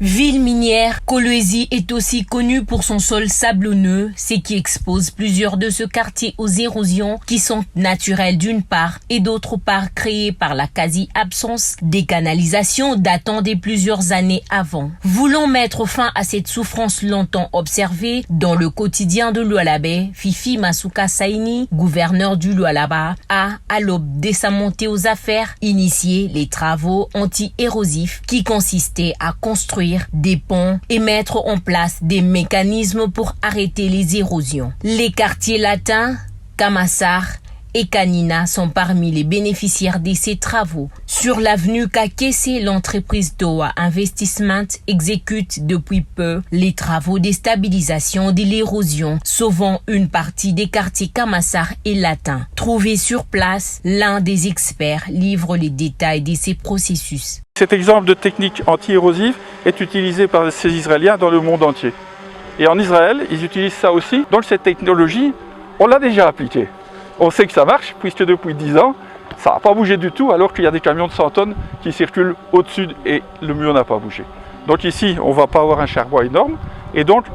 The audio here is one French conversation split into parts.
Ville minière, Kolwezi est aussi connue pour son sol sablonneux, ce qui expose plusieurs de ce quartier aux érosions qui sont naturelles d'une part et d'autre part créées par la quasi-absence des canalisations datant de plusieurs années avant. Voulant mettre fin à cette souffrance longtemps observée dans le quotidien de Lualaba, Fifi Masuka Saini, gouverneur du Lualaba, a, à l'aube de sa montée aux affaires, initié les travaux anti-érosifs qui consistaient à construire des ponts et mettre en place des mécanismes pour arrêter les érosions. Les quartiers latins, Kamassar et Kanina sont parmi les bénéficiaires de ces travaux. Sur l'avenue Kakese, l'entreprise Toa Investment exécute depuis peu les travaux de stabilisation de l'érosion, sauvant une partie des quartiers Kamassar et Latin. Trouvé sur place, l'un des experts livre les détails de ces processus. Cet exemple de technique anti-érosive est utilisé par ces Israéliens dans le monde entier. Et en Israël, ils utilisent ça aussi. Donc cette technologie, on l'a déjà appliquée. On sait que ça marche, puisque depuis 10 ans, ça n'a pas bougé du tout, alors qu'il y a des camions de 100 tonnes qui circulent au-dessus et le mur n'a pas bougé. Donc ici, on ne va pas avoir un charbois énorme. Et donc,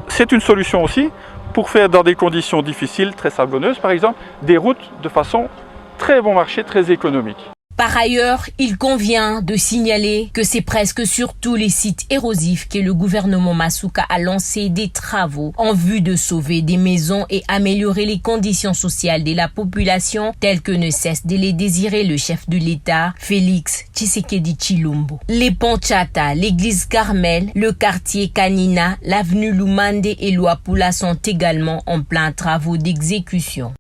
c'est une solution aussi pour faire dans des conditions difficiles, très sablonneuses, par exemple, des routes de façon très bon marché, très économique. Par ailleurs, il convient de signaler que c'est presque sur tous les sites érosifs que le gouvernement Masuka a lancé des travaux en vue de sauver des maisons et améliorer les conditions sociales de la population, telles que ne cesse de les désirer le chef de l'État, Félix Tshisekedi Tshilombo. Les ponts Tchata, l'église Carmel, le quartier Kanina, l'avenue Lumande et Luapula sont également en plein travaux d'exécution.